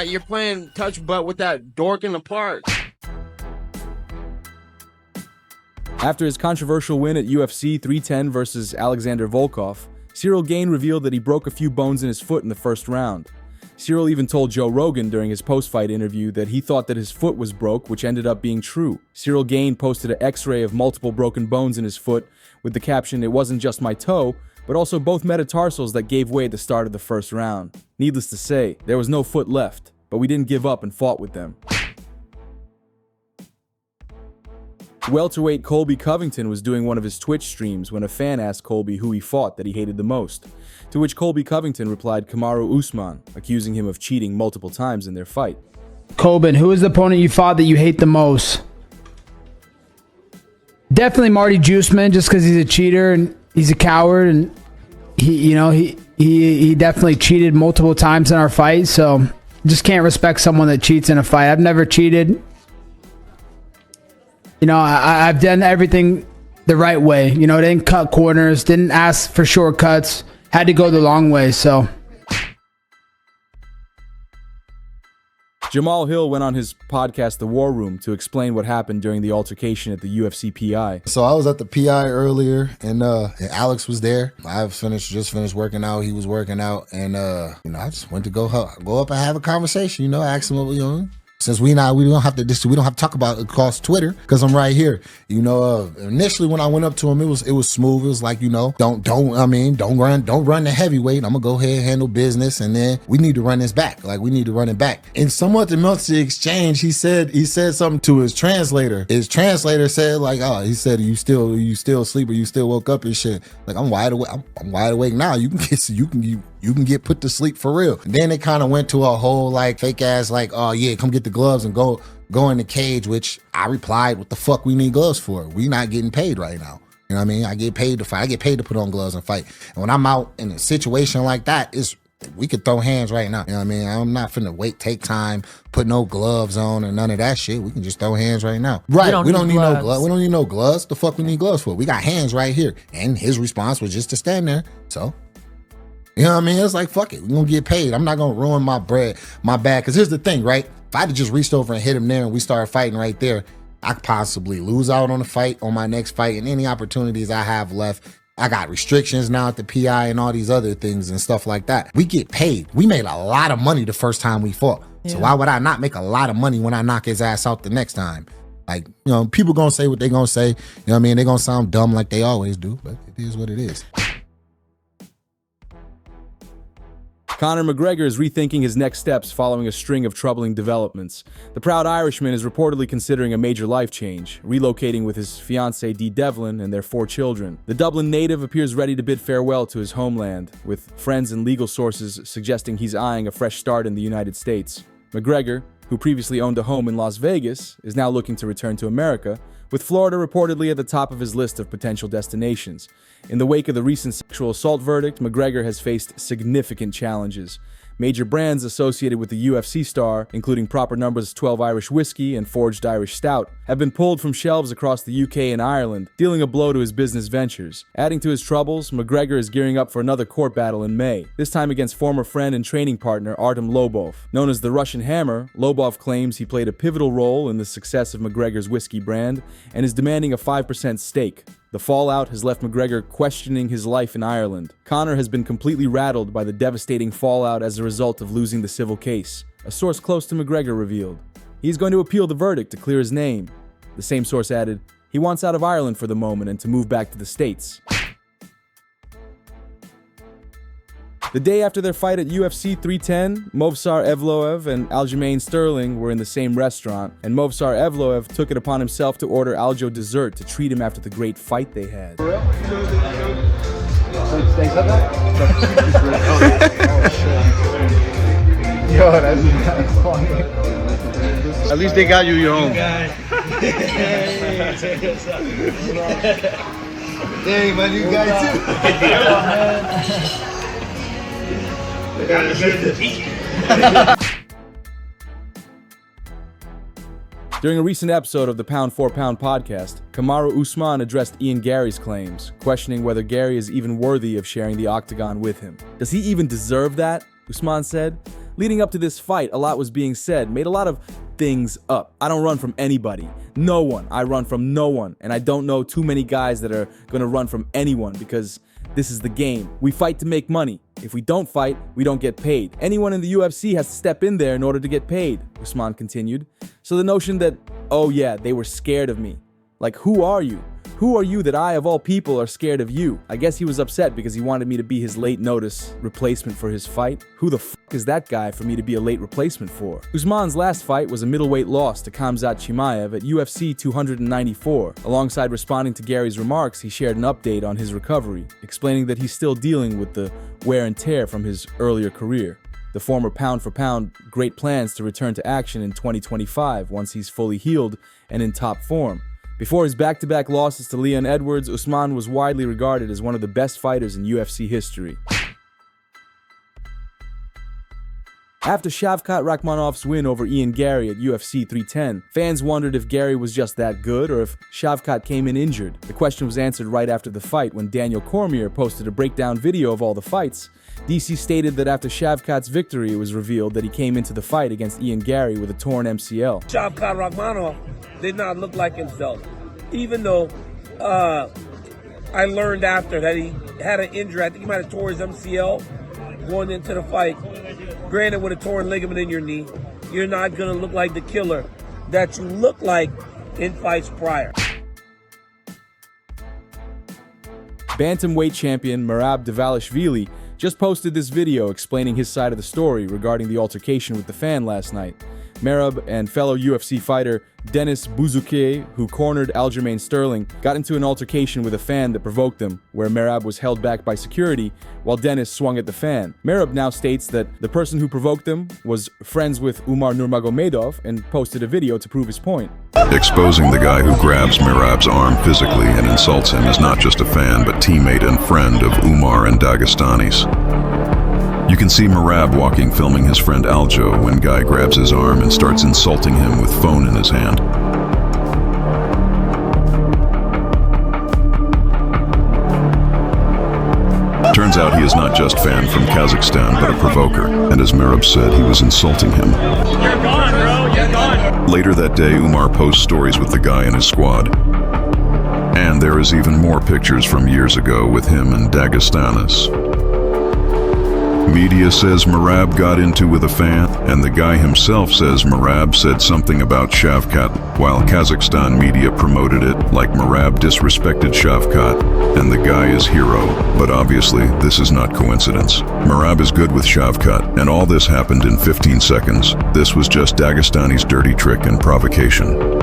You're playing touch butt with that dork in the park. After his controversial win at UFC 310 versus Alexander Volkov, Ciryl Gane revealed that he broke a few bones in his foot in the first round. Ciryl even told Joe Rogan during his post-fight interview that he thought that his foot was broke, which ended up being true. Ciryl Gane posted an x-ray of multiple broken bones in his foot with the caption, "It wasn't just my toe, but also both metatarsals that gave way at the start of the first round." Needless to say, there was no foot left, but we didn't give up and fought with them. Welterweight Colby Covington was doing one of his Twitch streams when a fan asked Colby who he fought that he hated the most, to which Colby Covington replied Kamaru Usman, accusing him of cheating multiple times in their fight. Colby, who is the opponent you fought that you hate the most? Definitely Marty Juiceman, just because he's a cheater and he's a coward, and he definitely cheated multiple times in our fight, so just can't respect someone that cheats in a fight. I've never cheated. I've done everything the right way. Didn't cut corners, didn't ask for shortcuts, had to go the long way, so. Jamal Hill went on his podcast, The War Room, to explain what happened during the altercation at the UFC PI. So I was at the PI earlier, and Alex was there. I just finished working out. He was working out, and I just went to go up and have a conversation. Ask him what Since we don't have to talk about it across Twitter because I'm right here. Initially when I went up to him, it was smooth. It was like, don't run the heavyweight. I'm gonna go ahead and handle business, and then we need to run this back. Like we need to run it back. And somewhat amongst the exchange, he said something to his translator. His translator said he said, you still asleep or you still woke up and shit. Like I'm wide awake. I'm wide awake now. You can get put to sleep for real. And then it kind of went to a whole fake ass oh yeah, come get the gloves and go in the cage, which I replied, what the fuck we need gloves for? We not getting paid right now. You know what I mean? I get paid to fight. I get paid to put on gloves and fight. And when I'm out in a situation like that, we could throw hands right now. You know what I mean? I'm not finna take time, put no gloves on or none of that shit. We can just throw hands right now. Right. We don't need no gloves. We don't need no gloves. The fuck we need gloves for? We got hands right here. And his response was just to stand there. So, you know what I mean? It's like, fuck it. We're going to get paid. I'm not going to ruin my bag. Because here's the thing, right? If I had just reached over and hit him there and we started fighting right there, I could possibly lose out on my next fight, and any opportunities I have left. I got restrictions now at the PI and all these other things and stuff like that. We get paid. We made a lot of money the first time we fought. Yeah. So why would I not make a lot of money when I knock his ass out the next time? People going to say what they going to say. You know what I mean? They're going to sound dumb like they always do, but it is what it is. Conor McGregor is rethinking his next steps following a string of troubling developments. The proud Irishman is reportedly considering a major life change, relocating with his fiancée Dee Devlin and their 4 children. The Dublin native appears ready to bid farewell to his homeland, with friends and legal sources suggesting he's eyeing a fresh start in the United States. McGregor, who previously owned a home in Las Vegas, is now looking to return to America, with Florida reportedly at the top of his list of potential destinations. In the wake of the recent sexual assault verdict, McGregor has faced significant challenges. Major brands associated with the UFC star, including Proper Numbers 12 Irish Whiskey and Forged Irish Stout, have been pulled from shelves across the UK and Ireland, dealing a blow to his business ventures. Adding to his troubles, McGregor is gearing up for another court battle in May, this time against former friend and training partner Artem Lobov. Known as the Russian Hammer, Lobov claims he played a pivotal role in the success of McGregor's whiskey brand and is demanding a 5% stake. The fallout has left McGregor questioning his life in Ireland. Conor has been completely rattled by the devastating fallout as a result of losing the civil case. A source close to McGregor revealed he's going to appeal the verdict to clear his name. The same source added he wants out of Ireland for the moment and to move back to the States. The day after their fight at UFC 310, Movsar Evloev and Aljermain Sterling were in the same restaurant, and Movsar Evloev took it upon himself to order Aljo dessert to treat him after the great fight they had. For real? Yo, that's funny. At least they got you your own. Dang, my new guy too. During a recent episode of the Pound for Pound podcast, Kamaru Usman addressed Ian Garry's claims, questioning whether Garry is even worthy of sharing the octagon with him. Does he even deserve that? Usman said. Leading up to this fight, a lot was being said, made a lot of things up. I don't run from anybody. No one. I run from no one. And I don't know too many guys that are going to run from anyone because this is the game. We fight to make money. If we don't fight, we don't get paid. Anyone in the UFC has to step in there in order to get paid, Usman continued. So the notion that, oh yeah, they were scared of me. Like, who are you? Who are you that I, of all people, are scared of you? I guess he was upset because he wanted me to be his late notice replacement for his fight. Who the f*** is that guy for me to be a late replacement for? Usman's last fight was a middleweight loss to Khamzat Chimaev at UFC 294. Alongside responding to Gary's remarks, he shared an update on his recovery, explaining that he's still dealing with the wear and tear from his earlier career. The former pound-for-pound great plans to return to action in 2025 once he's fully healed and in top form. Before his back-to-back losses to Leon Edwards, Usman was widely regarded as one of the best fighters in UFC history. After Shavkat Rakhmonov's win over Ian Garry at UFC 310, fans wondered if Garry was just that good or if Shavkat came in injured. The question was answered right after the fight when Daniel Cormier posted a breakdown video of all the fights. DC stated that after Shavkat's victory, it was revealed that he came into the fight against Ian Garry with a torn MCL. Shavkat Rakhmonov did not look like himself, even though I learned after that he had an injury. I think he might have tore his MCL going into the fight. Granted, with a torn ligament in your knee, you're not going to look like the killer that you look like in fights prior. Bantamweight champion Merab Dvalishvili just posted this video explaining his side of the story regarding the altercation with the fan last night. Merab and fellow UFC fighter Denis Buzukay, who cornered Aljermain Sterling, got into an altercation with a fan that provoked them, where Merab was held back by security while Denis swung at the fan. Merab now states that the person who provoked them was friends with Umar Nurmagomedov and posted a video to prove his point. Exposing the guy who grabs Merab's arm physically and insults him is not just a fan but teammate and friend of Umar and Dagestani's. You can see Merab walking filming his friend Aljo when Guy grabs his arm and starts insulting him with phone in his hand. Turns out he is not just fan from Kazakhstan but a provoker, and as Merab said, he was insulting him. You're gone, bro. You're gone. Later that day, Umar posts stories with the guy and his squad. And there is even more pictures from years ago with him and Dagestanis. Media says Merab got into with a fan, and the guy himself says Merab said something about Shavkat, while Kazakhstan media promoted it like Merab disrespected Shavkat, and the guy is hero. But obviously, this is not coincidence. Merab is good with Shavkat, and all this happened in 15 seconds. This was just Dagestani's dirty trick and provocation.